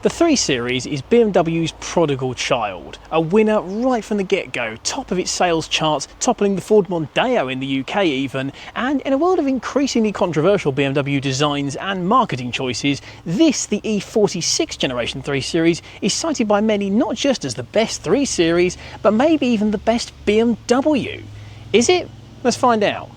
The 3 Series is BMW's prodigal child, a winner right from the get-go, top of its sales charts, toppling the Ford Mondeo in the UK even, and in a world of increasingly controversial BMW designs and marketing choices, this, the E46 Generation 3 Series, is cited by many not just as the best 3 Series, but maybe even the best BMW. Is it? Let's find out.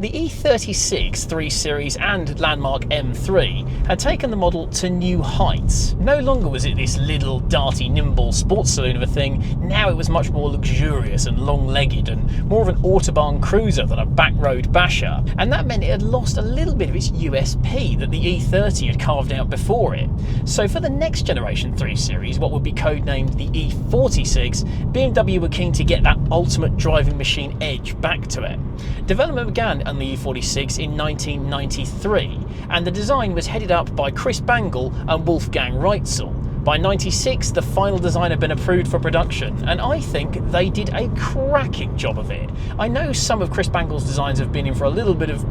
The E36 3 Series and landmark M3 had taken the model to new heights. No longer was it this little, darty, nimble sports saloon of a thing, now it was much more luxurious and long-legged and more of an autobahn cruiser than a backroad basher. And that meant it had lost a little bit of its USP that the E30 had carved out before it. So for the next generation 3 Series, what would be codenamed the E46, BMW were keen to get that ultimate driving machine edge back to it. Development began on the E46 in 1993, and the design was headed up by Chris Bangle and Wolfgang Reitzel. By 96, the final design had been approved for production, and I think they did a cracking job of it. I know some of Chris Bangle's designs have been in for a little bit of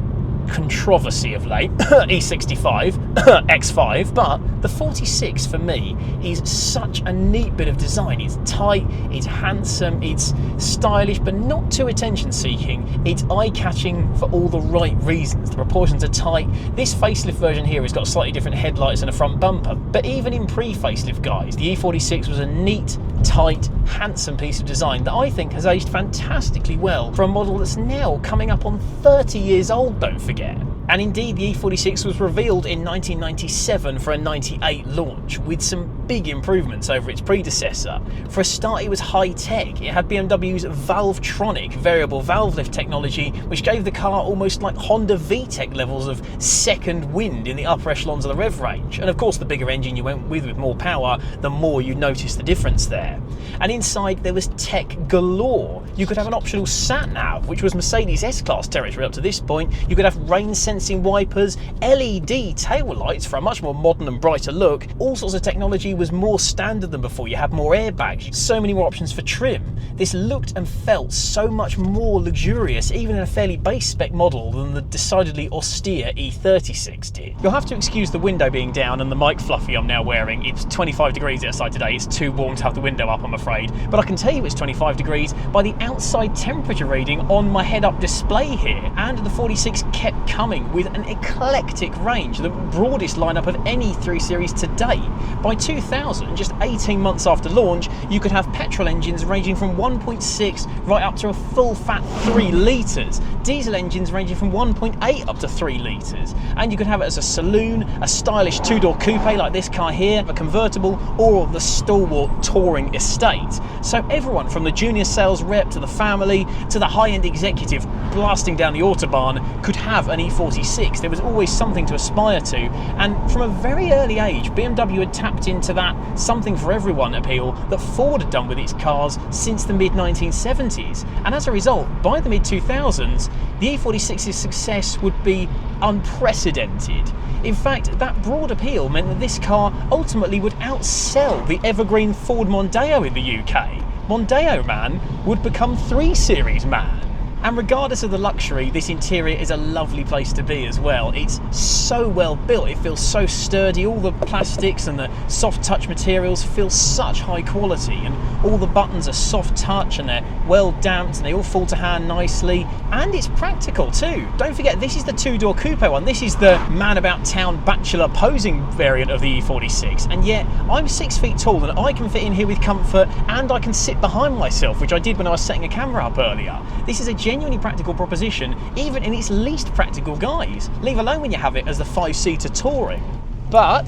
controversy of late, E65, X5, but the 46 for me is such a neat bit of design. It's tight, it's handsome, it's stylish, but not too attention-seeking. It's eye-catching for all the right reasons. The proportions are tight. This facelift version here has got slightly different headlights and a front bumper, but even in pre-facelift guys, the E46 was a neat, tight, handsome piece of design that I think has aged fantastically well for a model that's now coming up on 30 years old, don't forget. And indeed, the E46 was revealed in 1997 for a 98 launch, with some big improvements over its predecessor. For a start, it was high-tech. It had BMW's Valvetronic variable valve lift technology, which gave the car almost like Honda VTEC levels of second wind in the upper echelons of the rev range. And of course, the bigger engine you went with more power, the more you notice the difference there. And inside, there was tech galore. You could have an optional sat-nav, which was Mercedes S-Class territory up to this point. You could have rain-sensing wipers, LED tail lights for a much more modern and brighter look. All sorts of technology was more standard than before. You had more airbags, so many more options for trim. This looked and felt so much more luxurious, even in a fairly base spec model, than the decidedly austere E36 did. You'll have to excuse the window being down and the mic fluffy I'm now wearing. It's 25 degrees outside today. It's too warm to have the window up, I'm afraid. But I can tell you it's 25 degrees by the outside temperature reading on my head-up display here. And the 46 kept coming with an eclectic range, the broadest lineup of any 3 Series to date. By 2000, just 18 months after launch, you could have petrol engines ranging from 1.6 right up to a full fat 3 litres, diesel engines ranging from 1.8 up to 3 litres, and you could have it as a saloon, a stylish 2-door coupe like this car here, a convertible, or the stalwart touring estate. So everyone from the junior sales rep to the family to the high-end executive blasting down the autobahn could have an E46. There was always something to aspire to, and from a very early age, BMW had tapped into that something for everyone appeal that Ford had done with its cars since the mid-1970s. And as a result, by the mid-2000s, the E46's success would be unprecedented. In fact, that broad appeal meant that this car ultimately would outsell the evergreen Ford Mondeo in the UK. Mondeo man would become 3 Series man. And regardless of the luxury, this interior is a lovely place to be as well. It's so well built, it feels so sturdy. All the plastics and the soft touch materials feel such high quality, and all the buttons are soft touch and they're well damped and they all fall to hand nicely. And it's practical too. Don't forget, this is the 2-door coupe one. This is the man about town bachelor posing variant of the E46. And yet I'm 6 feet tall and I can fit in here with comfort, and I can sit behind myself, which I did when I was setting a camera up earlier. This is a genuinely practical proposition, even in its least practical guise, leave alone when you have it as the 5-seater touring. But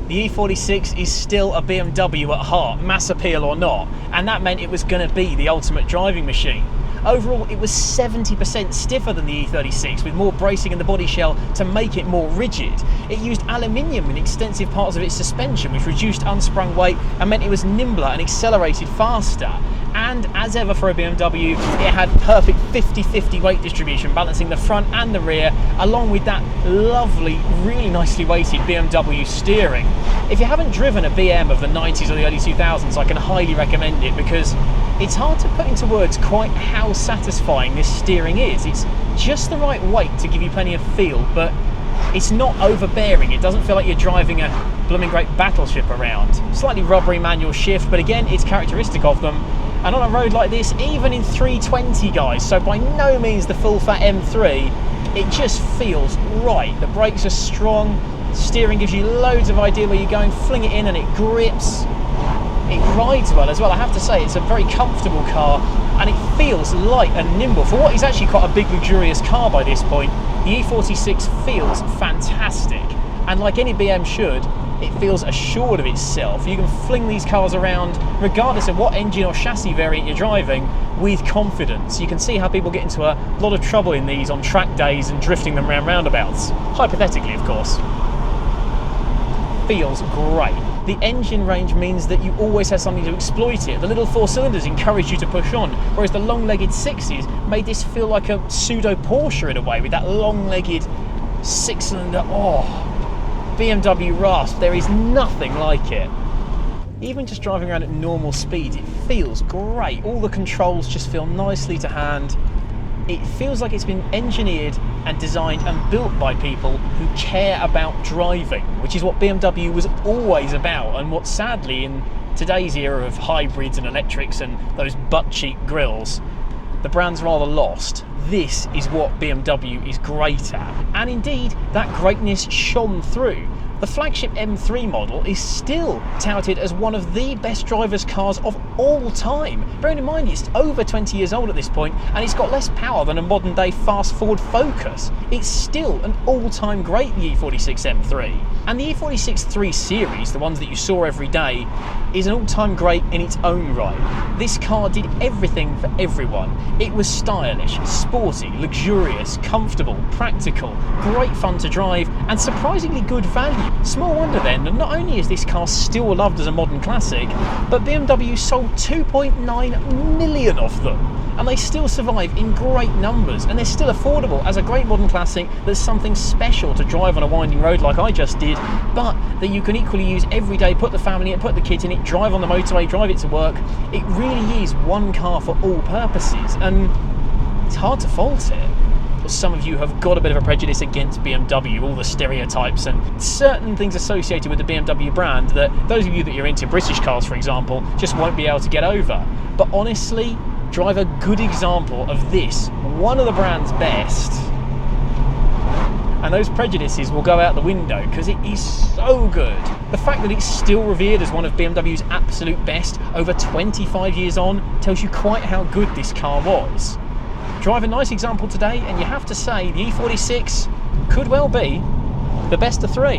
the E46 is still a BMW at heart, mass appeal or not, and that meant it was going to be the ultimate driving machine. Overall, it was 70% stiffer than the E36, with more bracing in the body shell to make it more rigid. It used aluminium in extensive parts of its suspension, which reduced unsprung weight and meant it was nimbler and accelerated faster. And as ever for a BMW, it had perfect 50-50 weight distribution, balancing the front and the rear, along with that lovely, really nicely weighted BMW steering. If you haven't driven a BM of the 90s or the early 2000s, I can highly recommend it, because it's hard to put into words quite how satisfying this steering is. It's just the right weight to give you plenty of feel, but it's not overbearing. It doesn't feel like you're driving a blooming great battleship around. Slightly rubbery manual shift, but again, it's characteristic of them. And on a road like this, even in 320 guys, so by no means the full fat M3, it just feels right. The brakes are strong, steering gives you loads of idea where you're going, fling it in and it grips. It rides well as well. I have to say, it's a very comfortable car and it feels light and nimble. For what is actually quite a big luxurious car by this point, the E46 feels fantastic. And like any BM should, it feels assured of itself. You can fling these cars around, regardless of what engine or chassis variant you're driving, with confidence. You can see how people get into a lot of trouble in these on track days and drifting them around roundabouts. Hypothetically, of course. Feels great. The engine range means that you always have something to exploit it. The little 4 cylinders encourage you to push on, whereas the long-legged 6s made this feel like a pseudo Porsche in a way, with that long-legged 6-cylinder. Oh, BMW rasp, there is nothing like it. Even just driving around at normal speeds, it feels great. All the controls just feel nicely to hand. It feels like it's been engineered and designed and built by people who care about driving, which is what BMW was always about, and what sadly in today's era of hybrids and electrics and those butt-cheek grills, the brand's rather lost. This is what BMW is great at. And indeed, that greatness shone through. The flagship M3 model is still touted as one of the best driver's cars of all time. Bearing in mind it's over 20 years old at this point and it's got less power than a modern day fast Ford Focus. It's still an all-time great, the E46 M3. And the E46 3 Series, the ones that you saw every day, is an all-time great in its own right. This car did everything for everyone. It was stylish, sporty, luxurious, comfortable, practical, great fun to drive, and surprisingly good value. Small wonder then that not only is this car still loved as a modern classic, but BMW sold 2.9 million of them. And they still survive in great numbers, and they're still affordable as a great modern classic that's something special to drive on a winding road like I just did, but that you can equally use every day, put the family in, put the kids in it, drive on the motorway, drive it to work. It really is one car for all purposes, and it's hard to fault it. Some of you have got a bit of a prejudice against BMW, all the stereotypes and certain things associated with the BMW brand that those of you that are into British cars, for example, just won't be able to get over. But honestly, drive a good example of this, one of the brand's best, and those prejudices will go out the window because it is so good. The fact that it's still revered as one of BMW's absolute best over 25 years on tells you quite how good this car was. Drive a nice example today and you have to say the E46 could well be the best of 3.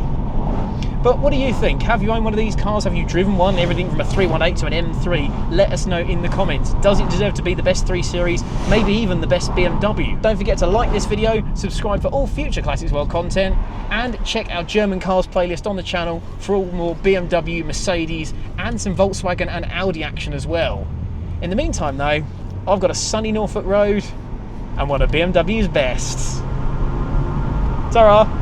But what do you think? Have you owned one of these cars? Have you driven one? Everything from a 318 to an M3? Let us know in the comments. Does it deserve to be the best 3 Series? Maybe even the best BMW? Don't forget to like this video, subscribe for all future Classics World content, and check our German cars playlist on the channel for all more BMW, Mercedes, and some Volkswagen and Audi action as well. In the meantime though, I've got a sunny Norfolk road and one of BMW's best. Ta-ra!